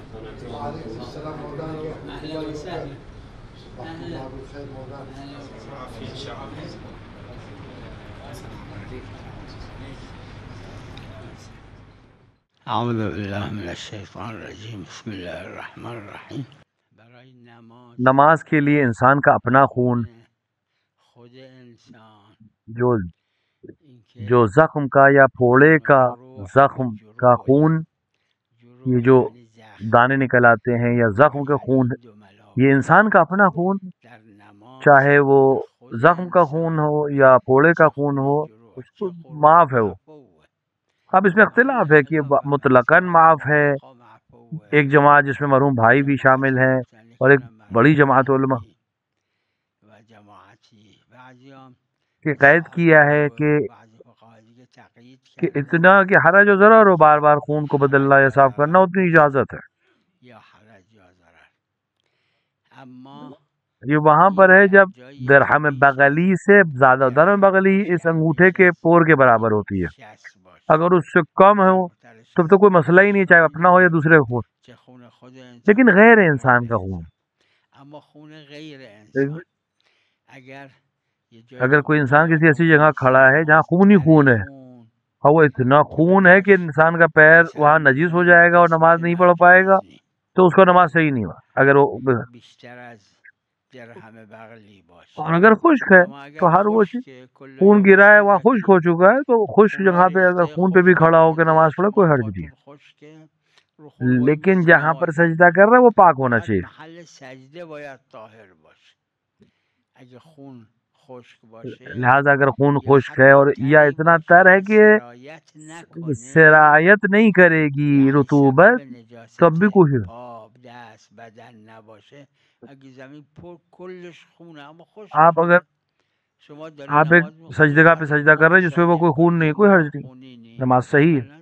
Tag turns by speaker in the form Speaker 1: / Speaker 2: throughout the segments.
Speaker 1: وعليكم السلام مولانا ورحمة الله وبركاته. صباحكم الله بالخير مولانا.
Speaker 2: اعوذ باللہ من الشیطان الرجیم بسم اللہ الرحمن الرحیم.
Speaker 3: نماز کے لیے انسان کا اپنا خون
Speaker 2: خود انسان
Speaker 3: جو زخم کا یا پھوڑے کا زخم کا خون، یہ جو دانے نکل آتے ہیں یا زخم کا خون، یہ انسان کا اپنا خون، چاہے وہ زخم کا خون ہو یا پھوڑے کا خون ہو، اس کو معاف ہے وہ. اب اس میں اختلاف ہے کہ مطلقاً معاف ہے. ایک جماعت جس میں مرحوم بھائی بھی شامل ہیں اور ایک بڑی جماعت علماء کہ قید کیا ہے کہ اتنا کہ حرج و ضرر ہو، بار بار خون کو بدلنا یا صاف کرنا، اتنی اجازت ہے. یہ وہاں پر ہے جب درہم بغلی سے زیادہ، درہم بغلی اس انگوٹھے کے پور کے برابر ہوتی ہے. اگر اس سے کم ہے تب تو کوئی مسئلہ ہی نہیں، چاہے اپنا ہو یا دوسرے کا خون. لیکن غیر انسان کا خون، اگر کوئی انسان کسی ایسی جگہ کھڑا ہے جہاں خون ہی خون ہے اور وہ اتنا خون ہے کہ انسان کا پیر وہاں نجس ہو جائے گا اور نماز نہیں پڑھ پائے گا، تو اس کا نماز صحیح نہیں ہوا. اگر وہ اور اگر خشک ہے تو ہر وہ چیز خون گرا ہے وہاں خشک ہو چکا ہے، تو خشک جگہ پہ اگر خون پہ بھی کھڑا ہو کے نماز پڑھے کوئی حرج نہیں ہے. لیکن جہاں پر سجدہ کر رہا ہے وہ پاک ہونا چاہیے. لہذا اگر خون خشک ہے اور یا اتنا تر ہے کہ سرایت نہیں کرے گی رطوبت، تب بھی کچھ آپ اگر آپ ایک سجدگاہ پہ سجدہ کر رہے ہیں جس میں وہ کوئی خون نہیں، کوئی حرج نہیں، نماز صحیح ہے.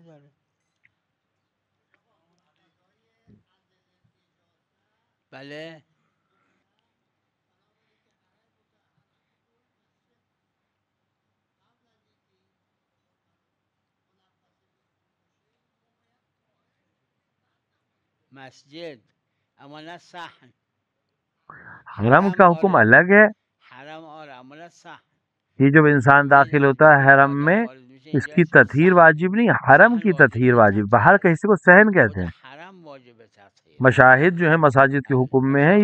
Speaker 2: مسجد اما نہ صحن،
Speaker 3: حرم کا حکم الگ ہے.
Speaker 2: حرم اور عمل صح،
Speaker 3: یہ جب انسان داخل ہوتا ہے حرم میں اس کی تطہیر واجب نہیں، حرم کی تطہیر واجب. باہر کا حصے کو صحن کہتے ہیں. مشاہد جو ہیں مساجد کے حکم میں ہے.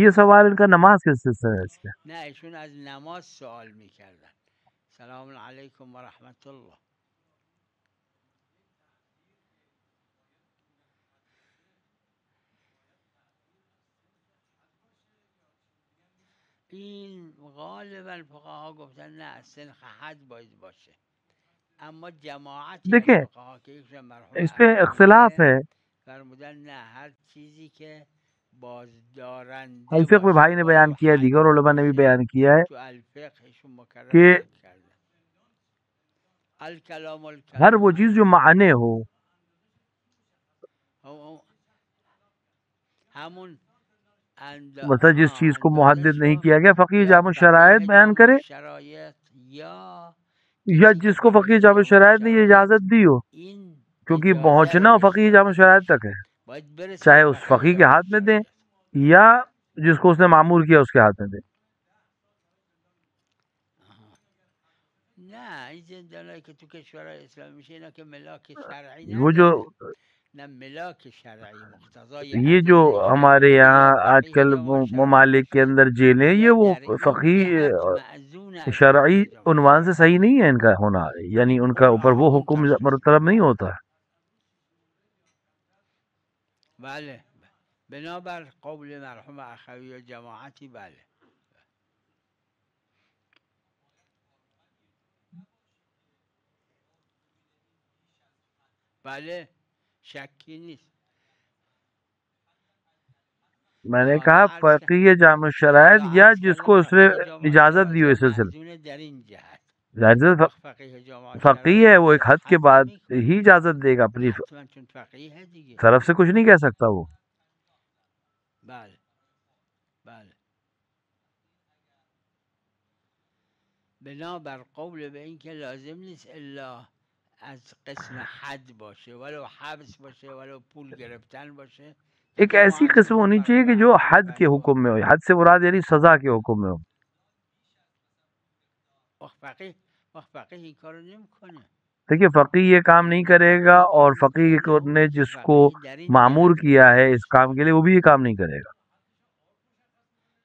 Speaker 3: یہ سوال ان کا نماز کے سلسلے ہے. اس کا
Speaker 2: نه ایشون از نماز سوال میکردن. سلام علیکم و رحمت الله. این غالبا فقها گفتن نه سنخ حد باید باشه، اما جماعتی از
Speaker 3: دیکھیں
Speaker 2: فقها که یکشون مرحوم
Speaker 3: اس پہ اختلاف ہے.
Speaker 2: فرمودن نه هر چیزی که بازدارنده
Speaker 3: الفقہ میں بھائی نے بیان کیا ہے، دیگر علماء نے بھی بیان کیا ہے
Speaker 2: تو الفقه ایشون مکرر
Speaker 3: کہ
Speaker 2: کردن الکلام
Speaker 3: ہر وہ چیز جو معنی ہو،
Speaker 2: همون
Speaker 3: مثلا جس چیز کو محدد نہیں کیا گیا، فقیہ جامع شرائط بیان کرے، یا جس کو فقیہ جامع شرائط نے یہ اجازت دی ہو، کیونکہ پہنچنا فقیہ جامع شرائط تک ہے، چاہے اس فقیہ کے ہاتھ میں دیں یا جس کو اس نے معمور کیا اس کے ہاتھ میں دیں.
Speaker 2: نه این زندانایی که تو کشورهای اسلامی میشه اینا که ملاک شرعی
Speaker 3: وہ جو
Speaker 2: نداره، نه ملاک شرعی مقتضای
Speaker 3: یہ جو
Speaker 2: ادله
Speaker 3: ہمارے یہاں
Speaker 2: شرعیه
Speaker 3: آج کل
Speaker 2: فقیه جامع شرعی
Speaker 3: ممالک کے اندر جیلیں، یہ وہ
Speaker 2: در این
Speaker 3: فقیہ
Speaker 2: جهت معزون از
Speaker 3: شرعی
Speaker 2: فقیه جامع
Speaker 3: عنوان سے
Speaker 2: شرعی.
Speaker 3: صحیح نہیں ہے ان کا ہونا، یعنی ان کا اوپر وہ حکم مرتب نہیں ہوتا.
Speaker 2: بله بنابر قول مرحوم اخوی و جماعتی بله. بله شکی نیست.
Speaker 3: میں نے کہا فقیہ جامع شرائط یا جس کو اس نے اجازت دی ہو اس سلسلے،
Speaker 2: معزون در این جهت فقیه جامع
Speaker 3: فقیہ ہے، وہ ایک حد کے بعد ہی اجازت دے گا، اپنی
Speaker 2: حتما چون فقیه ہے دیگه.
Speaker 3: طرف سے کچھ نہیں کہہ سکتا وہ.
Speaker 2: بله بله بنابر قول به این که لازم نیست الا از قسم حد باشه ولو حبس باشه ولو پول گرفتن باشه
Speaker 3: ایک ایسی قسم ہونی چاہیے کہ جو حد کے حکم میں ہو. حد سے مراد یعنی سزا کے حکم میں ہو.
Speaker 2: وقت فقیه این کارو نمیکنه.
Speaker 3: دیکھیے فقیہ یہ کام نہیں کرے گا، اور فقیہ نے جس کو معمور کیا ہے اس کام کے لیے وہ بھی یہ کام نہیں کرے گا.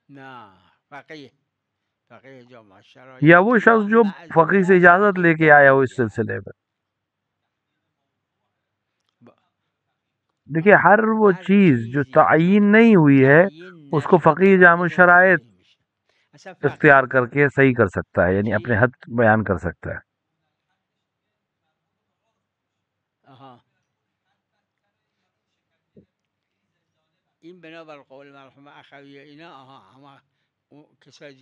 Speaker 2: نه فقیه جو
Speaker 3: یا وہ شخص جو فقیہ سے اجازت لے کے آیا ہو اس سلسلے میں. دیکھیے ہر وہ چیز جو تعین نہیں ہوئی ہے اس کو فقیہ جامع الشرائط اختیار کر کے صحیح کر سکتا ہے، یعنی اپنے حد بیان کر سکتا ہے.
Speaker 2: این بنابر قول مرحوم اخوی اینا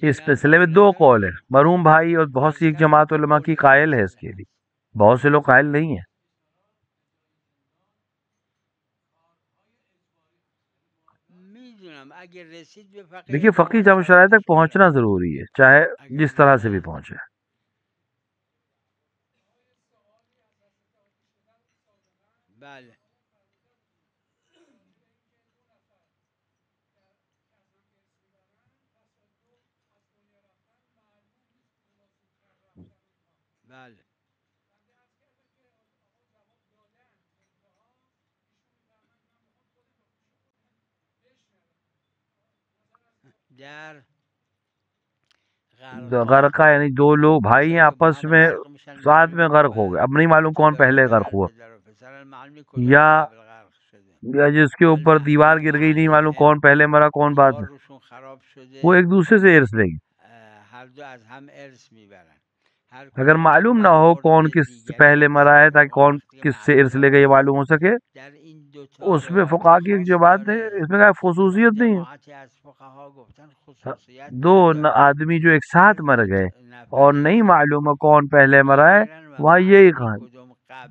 Speaker 3: اس سلسلے میں دو قول ہیں. مرحوم بھائی اور بہت سی ایک جماعت علماء کی قائل ہے اس کے لیے، بہت سے لوگ قائل نہیں ہیں. دیکھیے فقیہ جامع الشرائط تک پہنچنا ضروری ہے، چاہے جس طرح سے بھی پہنچے.
Speaker 2: بله بله در
Speaker 3: غرقہ یعنی دو لوگ بھائی ہیں آپس میں ساتھ میں غرق ہو گئے، اب نہیں معلوم کون پہلے غرق ہوا، یا جس کے اوپر دیوار گر گئی نہیں معلوم کون پہلے مرا کون بعد میں، وہ ایک دوسرے سے ارث لے گی. اگر معلوم نہ ہو کون کس سے پہلے مرا ہے تاکہ کون کس سے ارث لے گا یہ معلوم ہو سکے، اس میں فقہا کی ایک جماعت ہے، اس میں کوئی خصوصیت نہیں ہے. دو آدمی جو ایک ساتھ مر گئے اور نہیں معلوم ہے کون پہلے مرا ہے، وہاں یہی کہا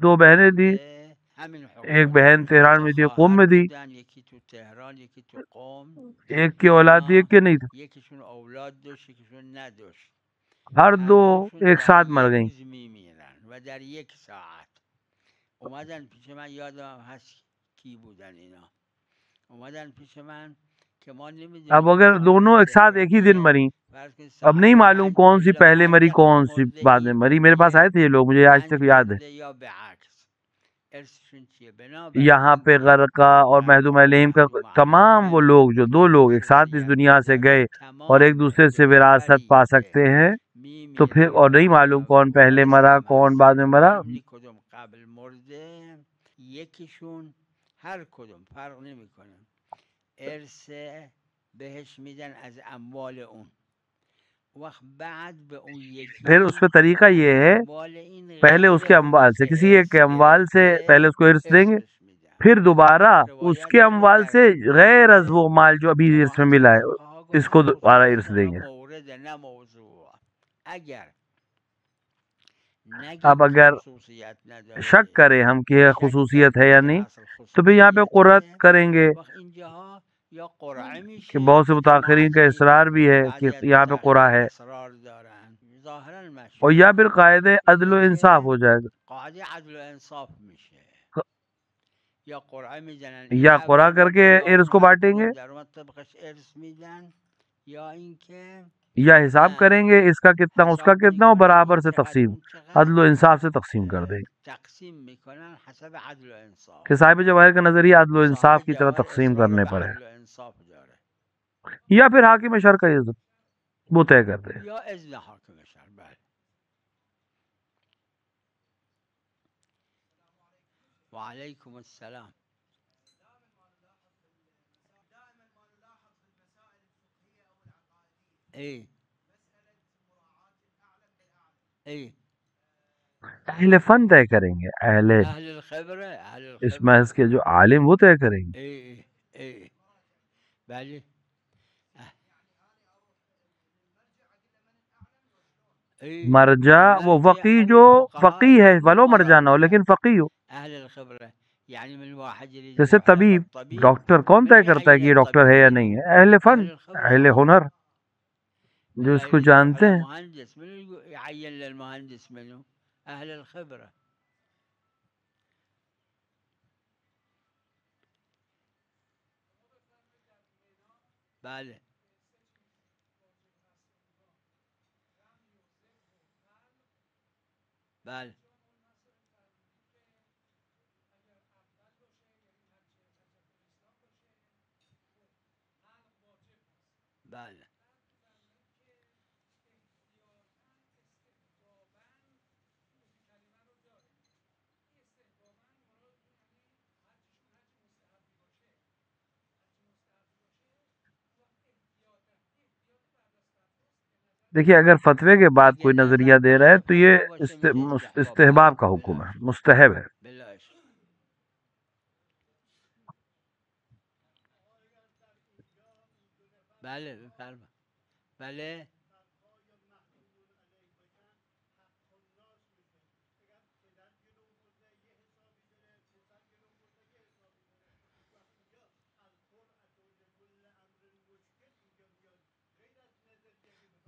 Speaker 3: دو بہنیں تھی، ایک بہن تہران میں تھی قم میں تھی، ایک کی اولاد تھی ایک کے نہیں تھی، ہر دو ایک ساتھ مر گئیں.
Speaker 2: و در یک ساعت اومدن پیش من، یادم هست کی بودن اینا، اومدن پیش من کہ ما نمیدونیم.
Speaker 3: اب اگر دونوں ایک ساتھ ایک ہی دن مری، اب نہیں معلوم کون سی پہلے مری کون سی بعد میں مری. میرے پاس آئے تھے یہ لوگ، مجھے آج تک یاد ہے. یہاں پہ غرقہ اور مہدوم علیہم کا تمام وہ لوگ جو دو لوگ ایک ساتھ اس دنیا سے گئے اور ایک دوسرے سے وراثت پا سکتے ہیں، تو پھر اور نہیں معلوم کون پہلے مرا کون بعد میں مرا.
Speaker 2: قبل مرده یکیشون هر کدوم فرق نمیکنه ارث بهش میدن از اموال اون، وقت بعد به اون یکی
Speaker 3: پھر اس پہ طریقہ یہ ہے پہلے اس کے اموال سے، کسی ایک کے اموال سے پہلے اس کو ارث دیں گے، پھر دوبارہ اس کے اموال سے غیر از وہ مال جو ابھی ارث میں ملا ہے اس کو دوبارہ ارث دیں گے. اب اگر شک کریں ہم کہ یہ خصوصیت ہے یا نہیں تو پھر یہاں پہ قرعت کریں گے کہ بہت سے متاخرین کا اصرار بھی ہے کہ یہاں پہ قرعہ ہے، اور یا پھر قاعدہ عدل و انصاف ہو جائے گا، یا قرعہ کر کے ارث کو بانٹیں گے یا حساب کریں گے اس کا کتنا اس کا کتنا، اور برابر سے تقسیم عدل و انصاف سے تقسیم کر دیں گے. کہ صاحب جواہر کا نظریہ عدل و انصاف کی طرح تقسیم کرنے پر ہے، یا پھر حاکم شرع کا عزت وہ طے کر دے.
Speaker 2: وعلیکم السلام.
Speaker 3: اہل فن طے کریں گے، اہل اس محض کے جو عالم وہ طے کریں گے. مرجع وہ فقی جو فقی ہے ولو مرجع نہ ہو لیکن فقی ہو. جیسے طبیب ڈاکٹر کون طے کرتا ہے کہ یہ ڈاکٹر ہے یا نہیں ہے؟ اہل فن اہل ہنر جو اس کو جانتے ہیں.
Speaker 2: بله بله بله
Speaker 3: دیکھیے اگر فتوے کے بعد
Speaker 2: اگه
Speaker 3: کوئی نظریہ دے رہا ہے
Speaker 2: نظر
Speaker 3: تو یہ
Speaker 2: فتوا باشه میشه
Speaker 3: استحباب کا حکم ہے، مستحب ہے.
Speaker 2: بلاش بله بفرما بله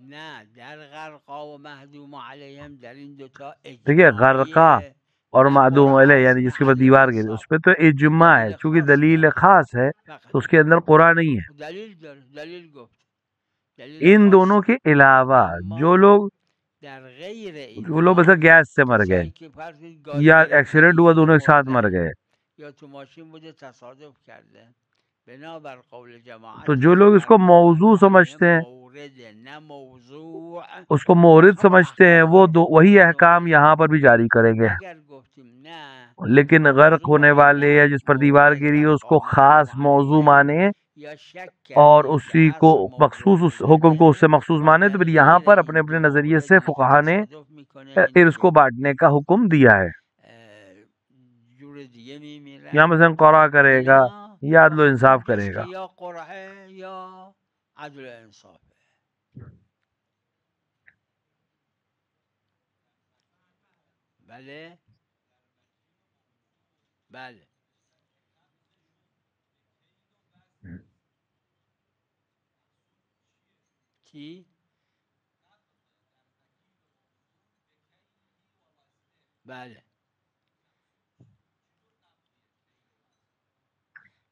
Speaker 2: نه در غرقا و مهدوم علیهم در این دوتا
Speaker 3: دیکھیے غرقہ
Speaker 2: اجماعیه
Speaker 3: اور
Speaker 2: نه
Speaker 3: معدوم علیہ
Speaker 2: قرآن است
Speaker 3: یعنی
Speaker 2: نه
Speaker 3: جس کے بعد
Speaker 2: عدل
Speaker 3: دیوار گری، اس
Speaker 2: انصاف
Speaker 3: پہ تو اجماع ہے،
Speaker 2: دلیل
Speaker 3: چونکہ
Speaker 2: خاص
Speaker 3: دلیل
Speaker 2: داره
Speaker 3: خاص ہے
Speaker 2: فقط
Speaker 3: تو اس کے اندر قرآن نہیں ہے.
Speaker 2: دلیل داره دلیل گفت دلیل
Speaker 3: ان دونوں
Speaker 2: خاص
Speaker 3: کے علاوہ جو
Speaker 2: اما
Speaker 3: لوگ
Speaker 2: در غیر
Speaker 3: وہ لوگ مثلا
Speaker 2: اینها
Speaker 3: گیس سے مر گئے
Speaker 2: کسایی که فرض کنید گاز
Speaker 3: یا
Speaker 2: گرفته
Speaker 3: ایکسیڈنٹ ہوا
Speaker 2: ایستگی
Speaker 3: دونوں ایک ساتھ مر
Speaker 2: خورده
Speaker 3: گئے،
Speaker 2: یا تو ماشین بوده تصادف کرده بنابر قول
Speaker 3: تو
Speaker 2: جماعت
Speaker 3: جو لوگ اس کو
Speaker 2: غرق و
Speaker 3: موضوع
Speaker 2: محدوم علیهم
Speaker 3: سمجھتے ہیں،
Speaker 2: مورد نه موضوع
Speaker 3: اس کو مورد
Speaker 2: همون
Speaker 3: سمجھتے ہیں،
Speaker 2: احکام
Speaker 3: وہ
Speaker 2: غرق و
Speaker 3: وہی
Speaker 2: محدوم
Speaker 3: احکام
Speaker 2: علیهم
Speaker 3: یہاں پر بھی جاری کریں گے.
Speaker 2: اگر گفتیم نه
Speaker 3: لیکن غرق ہونے
Speaker 2: موضوع
Speaker 3: والے یا
Speaker 2: نه
Speaker 3: جس پر دیوار
Speaker 2: مورد
Speaker 3: گری اس
Speaker 2: غرق
Speaker 3: کو
Speaker 2: و محدوم
Speaker 3: خاص موضوع
Speaker 2: علیهم
Speaker 3: مانے
Speaker 2: یا شک
Speaker 3: اور
Speaker 2: کردیم که
Speaker 3: اسی کو
Speaker 2: اصل
Speaker 3: مخصوص
Speaker 2: مورد
Speaker 3: اس حکم کو اس سے
Speaker 2: بوده
Speaker 3: مخصوص مانے، تو
Speaker 2: در
Speaker 3: پھر یہاں
Speaker 2: غیر
Speaker 3: پر اپنے
Speaker 2: این
Speaker 3: اپنے
Speaker 2: دو
Speaker 3: نظریے سے
Speaker 2: موردی که
Speaker 3: فقہا نے
Speaker 2: تصادف میکنه یعنی
Speaker 3: پھر اس کو
Speaker 2: که
Speaker 3: بانٹنے کا حکم دیا ہے.
Speaker 2: جور دیگه
Speaker 3: یا
Speaker 2: میمیرن
Speaker 3: مثلا قرآ کرے گا
Speaker 2: اینا
Speaker 3: یا عدل و
Speaker 2: فقط
Speaker 3: انصاف
Speaker 2: اونجاست
Speaker 3: کرے
Speaker 2: که
Speaker 3: گا.
Speaker 2: یا قرعه یا عدل و انصافه بله بله چی؟ بله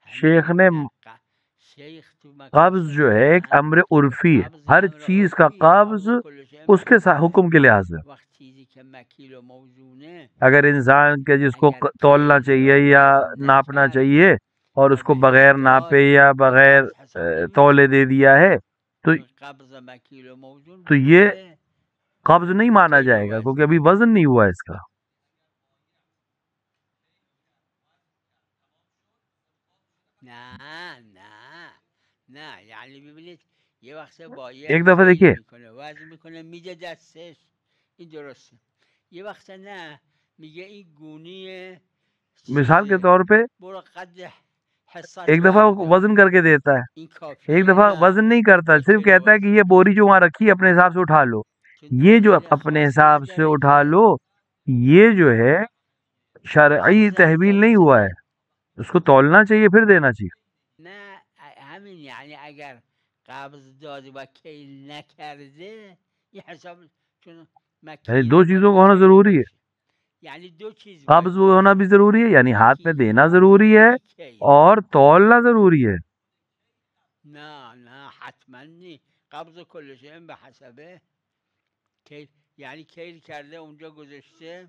Speaker 3: شیخ
Speaker 2: همین
Speaker 3: نے
Speaker 2: شیخ تو مکتب
Speaker 3: قبض جو ہے ایک
Speaker 2: سنیدن
Speaker 3: امر عرفی ہے،
Speaker 2: قبض
Speaker 3: ہر
Speaker 2: امر
Speaker 3: چیز کا
Speaker 2: عرفی
Speaker 3: قبض
Speaker 2: قبض کل شیء
Speaker 3: اس کے
Speaker 2: بحسبه
Speaker 3: حکم کے لحاظ سے.
Speaker 2: وقت چیزی که مکیل و موزونه
Speaker 3: اگر انسان کے جس کو
Speaker 2: اگر
Speaker 3: تولنا
Speaker 2: کیل
Speaker 3: چاہیے
Speaker 2: را
Speaker 3: یا
Speaker 2: وزن
Speaker 3: ناپنا
Speaker 2: نکرد
Speaker 3: چاہیے اور
Speaker 2: و
Speaker 3: اس کو
Speaker 2: به
Speaker 3: بغیر ناپے
Speaker 2: احتیاط
Speaker 3: یا بغیر
Speaker 2: قبض حساب
Speaker 3: تولے
Speaker 2: نمیشه
Speaker 3: دے دیا ہے تو
Speaker 2: چون قبض مکیل و موزون
Speaker 3: تو یہ
Speaker 2: بوده
Speaker 3: قبض نہیں مانا
Speaker 2: کیل و
Speaker 3: جائے گا کیونکہ
Speaker 2: وزنه
Speaker 3: ابھی وزن نہیں ہوا اس کا.
Speaker 2: نه نه نه یعنی ببینید یه وقت با یه
Speaker 3: ایک دفعہ
Speaker 2: کیل
Speaker 3: دیکھیے
Speaker 2: میکنه وزن میکنه میده دستش این درسته یه وقت نه میگه این گونی
Speaker 3: مثال کے
Speaker 2: چیزه
Speaker 3: طور پہ
Speaker 2: برو قد حصت
Speaker 3: ایک دفعہ
Speaker 2: بردار
Speaker 3: وزن کر کے دیتا ہے،
Speaker 2: این
Speaker 3: ایک
Speaker 2: کافیه
Speaker 3: دفعہ
Speaker 2: نه
Speaker 3: وزن نہیں کرتا،
Speaker 2: یه
Speaker 3: صرف
Speaker 2: کیل
Speaker 3: کہتا ہے کہ
Speaker 2: وزن
Speaker 3: یہ بوری
Speaker 2: بگیر
Speaker 3: جو وہاں رکھی ہے اپنے حساب سے اٹھا لو.
Speaker 2: چون
Speaker 3: یہ جو
Speaker 2: دلیل
Speaker 3: اپنے
Speaker 2: خاص
Speaker 3: حساب سے
Speaker 2: نداره
Speaker 3: اٹھا
Speaker 2: که
Speaker 3: لو یہ جو ہے شرعی
Speaker 2: قبضم
Speaker 3: تحویل نہیں ہوا ہے،
Speaker 2: جایزه
Speaker 3: اس کو تولنا چاہیے پھر دینا چاہیے.
Speaker 2: نه همین یعنی اگر قبض داده و کیل نکرده یه حساب چون
Speaker 3: یعنی
Speaker 2: مکیل
Speaker 3: دو
Speaker 2: باید
Speaker 3: چیزوں
Speaker 2: با
Speaker 3: کا ہونا
Speaker 2: کیل
Speaker 3: ضروری ہے،
Speaker 2: باشه یعنی دو چیز
Speaker 3: قبض
Speaker 2: باید
Speaker 3: ہونا بھی
Speaker 2: باشه
Speaker 3: ضروری ہے یعنی ہاتھ میں
Speaker 2: یکی
Speaker 3: دینا
Speaker 2: قبض
Speaker 3: ضروری ہے
Speaker 2: یکی کیل
Speaker 3: اور تولنا ضروری ہے.
Speaker 2: نه نه حتما نی قبض کل شیء به حسبه کیل یعنی کیل کرده اونجا گذاشته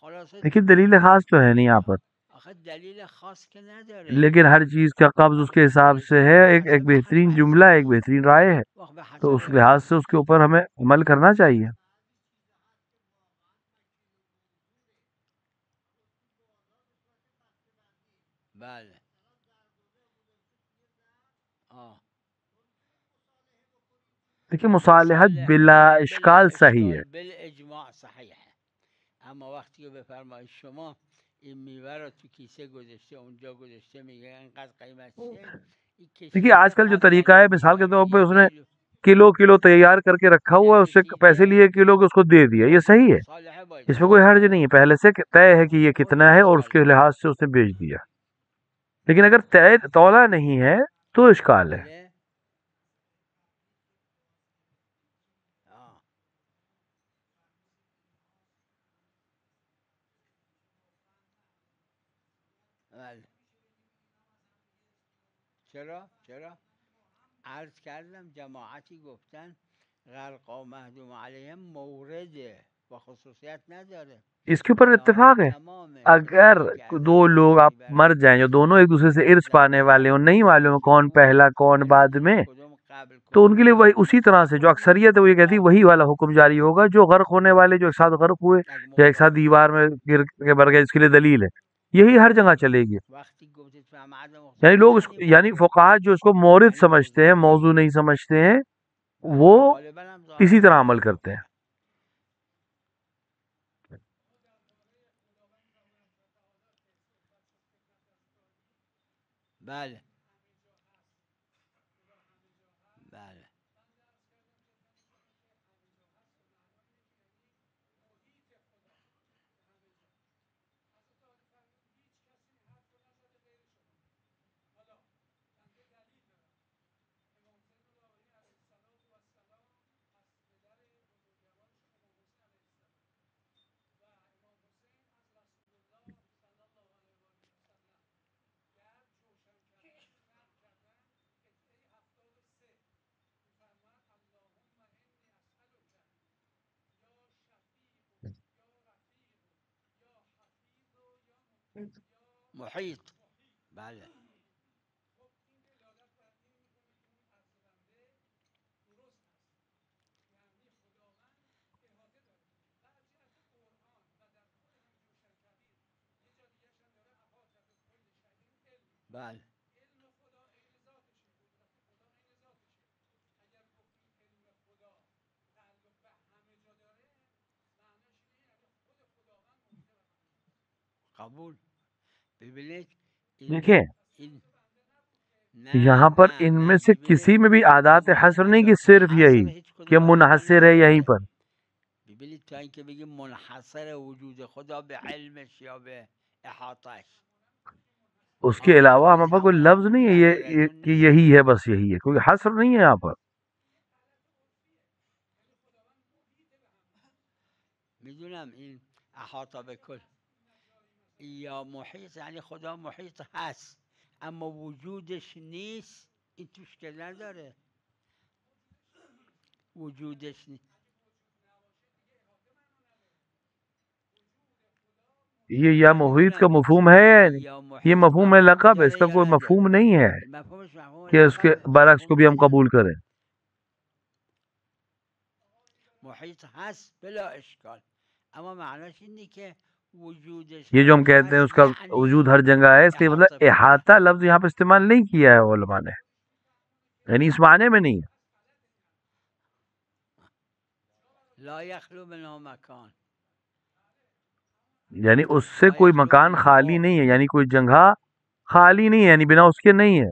Speaker 2: خلاصه
Speaker 3: لیکن دلیل خاص تو ہے نہیں یہاں پر،
Speaker 2: آخه دلیل خاص که نداره
Speaker 3: لیکن ہر چیز کا قبض اس کے
Speaker 2: قبض
Speaker 3: حساب
Speaker 2: کل
Speaker 3: سے
Speaker 2: شیء
Speaker 3: ہے.
Speaker 2: به
Speaker 3: ایک
Speaker 2: حسبه
Speaker 3: بہترین
Speaker 2: حتما
Speaker 3: جملہ ہے، ایک بہترین رائے ہے،
Speaker 2: وقت به
Speaker 3: تو اس
Speaker 2: حسبه
Speaker 3: لحاظ سے اس کے اوپر ہمیں عمل کرنا چاہیے.
Speaker 2: بله
Speaker 3: دیکھیے مصالحت بلا اشکال صحیح ہے،
Speaker 2: بالاجماع صحیحه اما وقتی که بفرمایید شما این میوه رو تو کیسه گذاشته اونجا گذاشته میگه اینقدر قیمت چیه این
Speaker 3: دیکھیے
Speaker 2: کشیده
Speaker 3: آج کل جو
Speaker 2: قبض
Speaker 3: طریقہ ہے
Speaker 2: الان
Speaker 3: مثال کے
Speaker 2: میکنه
Speaker 3: طور پہ
Speaker 2: یک
Speaker 3: اس نے
Speaker 2: کیلو
Speaker 3: کلو کلو تیار کر کے رکھا ہوا ہے، اس سے پیسے
Speaker 2: نکشیده
Speaker 3: لیے کلو کے اس کو دے دیا، یہ صحیح ہے،
Speaker 2: مصالحه باید
Speaker 3: اس میں کوئی
Speaker 2: باشه
Speaker 3: حرج نہیں ہے. پہلے سے طے ہے کہ یہ کتنا ہے اور اس کے لحاظ سے اس نے بیچ دیا. لیکن اگر طے تولا نہیں ہے تو اشکال ہے.
Speaker 2: بله بله چرا عرض کردم جماعتی گفتن غرقا محدوم علیهم مورده و خصوصیت نداره.
Speaker 3: اس کے اوپر اتفاق ہے. اگر دو لوگ آپ مر جائیں جو دونوں ایک دوسرے سے ارث پانے والے ہوں، نہیں معلوم کون پہلا کون بعد میں، تو ان کے لیے وہی اسی طرح سے جو اکثریت ہے وہ یہ کہتی وہی والا حکم جاری ہوگا. جو غرق ہونے والے جو ایک ساتھ غرق ہوئے یا ایک ساتھ دیوار میں گر کے مر گئے، اس کے لیے دلیل ہے یہی ہر جگہ چلے گی. یعنی لوگ اس یعنی فقہا جو اس کو مورد سمجھتے ہیں، موضوع نہیں سمجھتے ہیں، وہ اسی طرح عمل کرتے ہیں.
Speaker 2: بله بله محیط بله بله قبول. ببینید
Speaker 3: دیکھیں یہاں پر ان میں سے کسی میں بھی عادات حصر نہیں کہ صرف یہی کہ منحصر ہے یہیں پر.
Speaker 2: ببینید تا اینکه بگیم منحصر وجود خدا به علمش یا به احاطهش،
Speaker 3: اس کے علاوہ ہمارے پاس کوئی لفظ نہیں ہے یہ کہ یہی ہے، بس یہی ہے، کوئی حصر نہیں ہے یہاں پر.
Speaker 2: میدونم این احاطه به کل یا محیط، یعنی خدا محیط هست اما وجودش نیست، این توش که نداره وجودش نیست.
Speaker 3: یہ یا محیط کا مفہوم ہے، یہ مفہوم ہے لقب ہے، اس کا کوئی مفہوم نہیں ہے کہ اس کے برعکس کو بھی ہم قبول کریں.
Speaker 2: محیط هست بلا اشکال، اما معناش اینه که وجودش
Speaker 3: یہ جو ہم کہتے ہیں اس کا وجود ہر جگہ ہے، اس کا مطلب احاطہ لفظ یہاں پہ استعمال نہیں کیا ہے علماء نے، یعنی اس معنی میں نہیں ہے.
Speaker 2: لا یخلو منه مکان،
Speaker 3: یعنی اس سے کوئی مکان خالی نہیں ہے، یعنی کوئی جگہ خالی نہیں ہے، یعنی بنا اس کے نہیں ہے.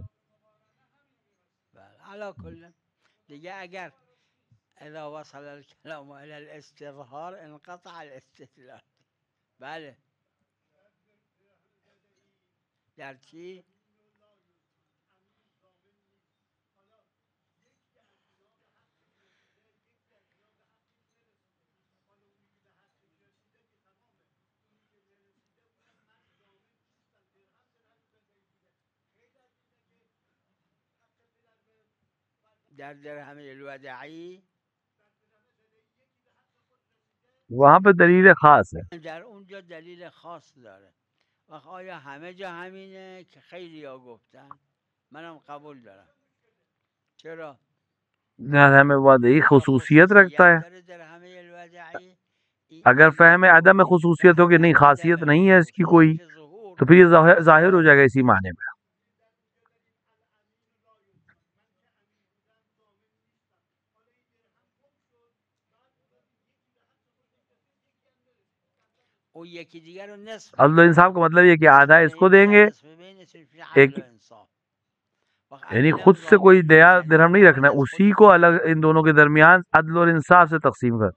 Speaker 2: علی کل دیگه اگر اذا وصل الكلام الى الاستظهار انقطع الاستدلال. بله در چی؟ در درهم الوداعی
Speaker 3: وہاں پہ دلیل خاص ہے،
Speaker 2: در اونجا دلیل خاص داره. آیا همه جا همینه که خیلی ها گفتن؟ منم قبول دارم. چرا؟
Speaker 3: درہم وداعی خصوصیت رکھتا ہے. اگر فہم عدم خصوصیت ہو کہ نہیں خاصیت نہیں ہے اس کی کوئی، تو پھر یہ ظاہر ہو جائے گا اسی معنی میں. عدل و انصاف کا مطلب یہ کہ آدھا اس کو دیں گے، ایک یعنی خود سے کوئی دیا درہم نہیں رکھنا، اسی کو الگ ان دونوں کے درمیان عدل اور انصاف سے تقسیم کر.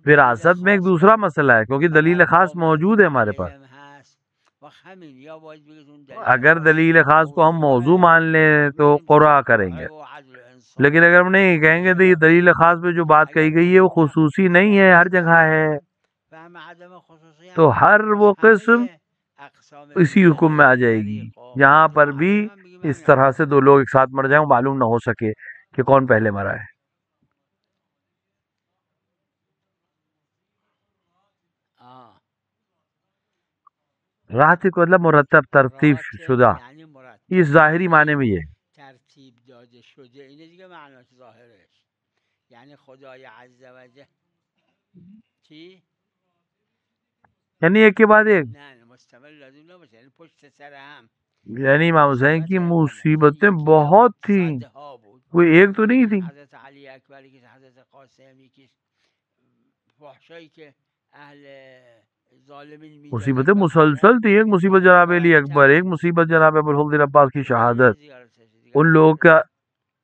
Speaker 3: وراثت میں ایک دوسرا مسئلہ ہے کیونکہ دلیل خاص موجود ہے ہمارے پاس. اگر دلیل خاص کو ہم موضوع مان لیں تو قرآ کریں گے، لیکن اگر ہم نہیں کہیں گے تو یہ دلیل خاص پہ جو بات کہی گئی ہے وہ خصوصی نہیں ہے، ہر جگہ ہے، تو ہر وہ قسم اسی حکم میں آ جائے گی. یہاں پر بھی اس طرح سے دو لوگ ایک ساتھ مر جائیں معلوم نہ ہو سکے کہ کون پہلے مرا ہے. رات کو مطلب مرتب ترتیب شدہ، اس ظاہری معنی میں یہ
Speaker 2: ترتیب داده شده، اینه دیگه معناش ظاهرش، یعنی خدای عز و جل چی؟
Speaker 3: یعنی ایک کے بعد ایک،
Speaker 2: نه مستمر لازم نباشه، یعنی پشت سر هم.
Speaker 3: یعنی امام حسین کی مصیبتیں بہت تھیں،
Speaker 2: صدها بود.
Speaker 3: کوئی ایک تو نہیں تھی.
Speaker 2: حضرت علی اکبر کی، حضرت قاسم کی، فحشایی که اهل ظالمین میدادن،
Speaker 3: مصیبتیں مسلسل تھی. ایک مصیبت جناب علی اکبر، ایک مصیبت جناب ابوالفضل عباس کی شہادت، ان لوگوں کا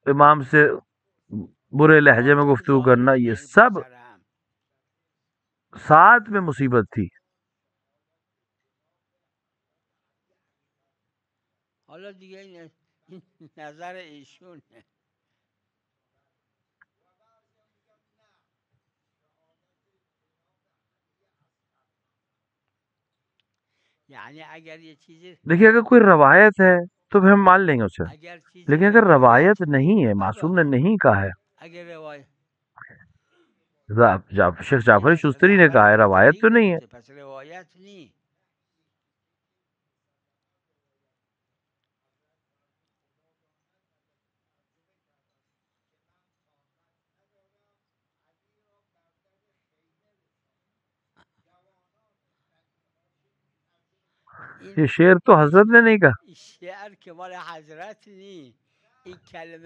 Speaker 3: امام سے برے لہجے میں گفتگو کرنا، یہ سب ساتھ میں مصیبت تھی.
Speaker 2: حالا دیگه این نظر ایشون. یعنی اگر یہ چیزی
Speaker 3: دیکھیے اگر کوئی روایت ہے تو پھر ہم مان لیں گے اسے، لیکن اگر روایت نہیں ہے، معصوم نے نہیں کہا ہے.
Speaker 2: اگر روایت
Speaker 3: شیخ جعفر شستری نے کہا ہے روایت تو نہیں ہے.
Speaker 2: پس روایت نہیں.
Speaker 3: یہ شعر تو حضرت نے نہیں کہا،
Speaker 2: شعر کہ مال حضرت نہیں،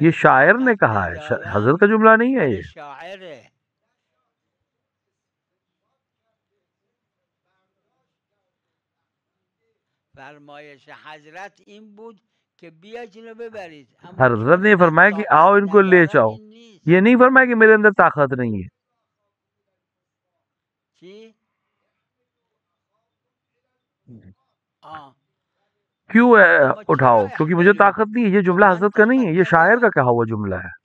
Speaker 3: یہ شاعر نے کہا ہے، حضرت کا جملہ نہیں ہے. یہ
Speaker 2: شاعر ہے. فرمایش حضرت این بود کہ بیا جنو ببرید.
Speaker 3: حضرت نے فرمایا کہ آؤ ان کو لے جاؤ، یہ نہیں فرمایا کہ میرے اندر طاقت نہیں ہے. کیوں اٹھاؤ؟ کیونکہ مجھے طاقت نہیں ہے. یہ جملہ حضرت کا نہیں ہے، یہ شاعر کا کہا ہوا جملہ ہے.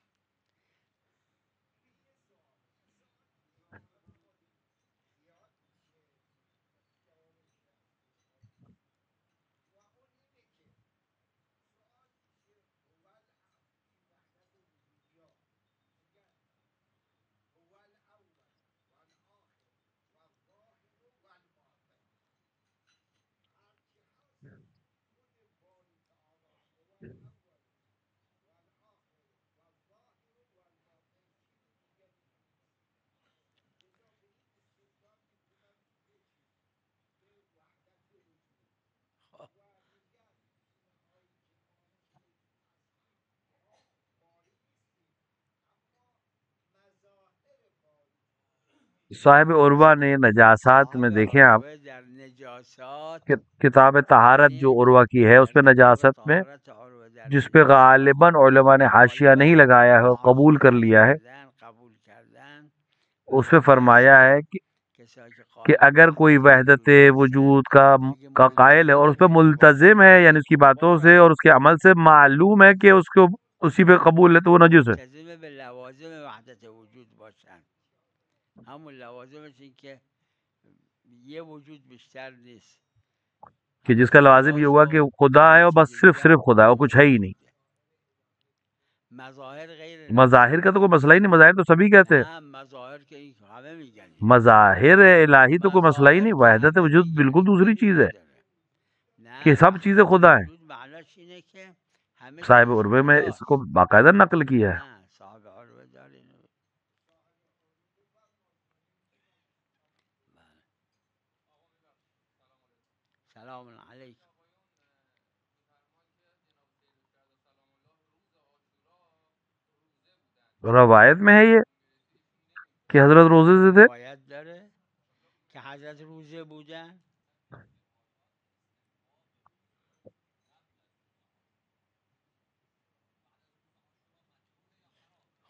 Speaker 3: صاحب عروہ نے نجاسات میں دیکھیں آپ، کتاب طہارت جو عروہ کی ہے اس پہ نجاست میں، جس پہ غالباً علماء نے حاشیہ نہیں لگایا ہے، قبول کر لیا ہے، اس پہ فرمایا ہے کہ اگر کوئی وحدت وجود کا قائل ہے اور اس پہ ملتزم ہے، یعنی اس کی باتوں سے اور اس کے عمل سے معلوم ہے کہ اس کو اسی پہ قبول ہے، تو وہ نجس ہے.
Speaker 2: همون لوازمش این که یه وجود بیشتر نیست،
Speaker 3: کہ جس کا لازم یہ ہوا کہ خدا ہے اور بس صرف خدا ہے اور کچھ ہے ہی نہیں. مظاہر کا تو کوئی مسئلہ ہی نہیں، مظاہر تو سبھی کہتے ہیں، مظاہر الہی تو کوئی مسئلہ ہی نہیں. وحدت وجود بالکل دوسری چیز ہے کہ سب چیزیں خدا ہیں. صاحب عروہ میں اس کو باقاعدہ نقل کیا ہے.
Speaker 2: سلام علیکم.
Speaker 3: روایت میں ہے یہ کہ حضرت روزے سے تھے.
Speaker 2: روایت داره که حضرت روزه بودن.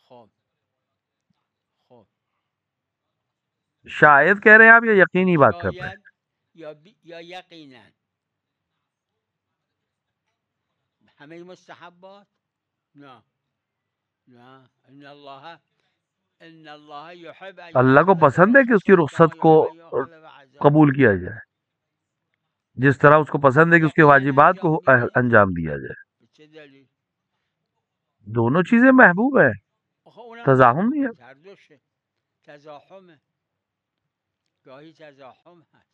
Speaker 2: خب
Speaker 3: شاید کہہ رہے ہیں آپ یا یقینی بات کر رہے ہیں؟
Speaker 2: یا یقینا همه مستحبات؟ نه ان اللہ یحب،
Speaker 3: اللہ کو پسند ہے کہ اس کی رخصت کو قبول کیا جائے. جس طرح اس کو پسند ہے کہ اس کے واجبات کو انجام دیا جائے. دونوں چیزیں محبوب ہے، تزاحم نہیں ہے.
Speaker 2: تزاحم گاهی تزاحم هست.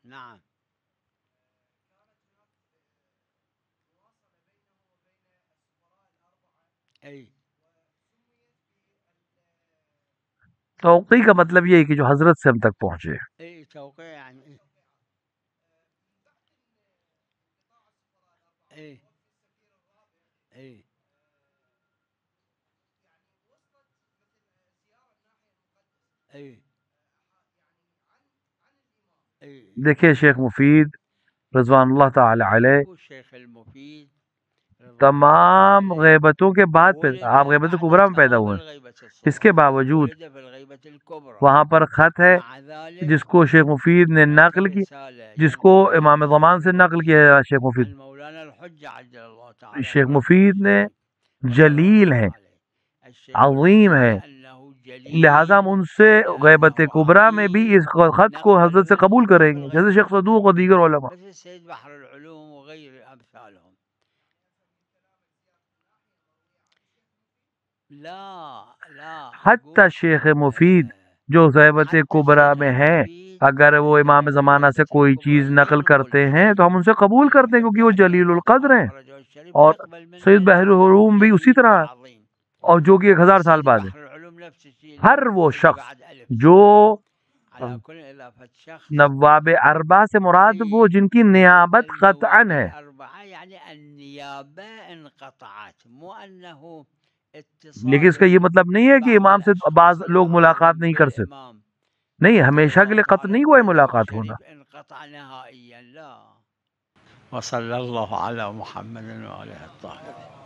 Speaker 2: نعم ای
Speaker 3: توقی کا مطلب یہ ہے کہ جو حضرت سے ہم تک پہنچے.
Speaker 2: ای توقع یعنی ای ای ای
Speaker 3: دیکھیے شیخ مفید رضوان اللہ تعالی علیہ
Speaker 2: شیخ المفید
Speaker 3: تمام غیبتوں کے بعد آپ غیبت کبریٰ میں پیدا ہوئے ہیں، اس کے باوجود وہاں پر خط ہے جس کو شیخ مفید نے نقل کی، جس کو امام زمان سے نقل کیا ہے. شیخ مفید نے جلیل ہے، عظیم ہے، لہذا ہم ان سے غیبت کبریٰ میں بھی اس خط کو حضرت سے قبول کریں گے، جیسے شیخ صدوق اور دیگر علماء. حتی شیخ مفید جو غیبت کبریٰ میں ہے، اگر وہ امام زمانہ سے کوئی چیز نقل کرتے ہیں تو ہم ان سے قبول کرتے ہیں، کیونکہ وہ جلیل القدر ہیں. اور سید بحر العلوم بھی اسی طرح ہے، اور جو کہ 1000 سال بعد ہے. ہر وہ شخص جو نواب اربعہ سے مراد وہ جن کی نیابت قطعاً ہے، لیکن اس کا یہ مطلب نہیں ہے کہ امام سے بعض لوگ ملاقات نہیں کر سکتے. نہیں، ہمیشہ کے لیے قطع نہیں ہوا ہے ملاقات ہونا.
Speaker 2: وصلی اللہ علی محمد وآلہ الطاہرین.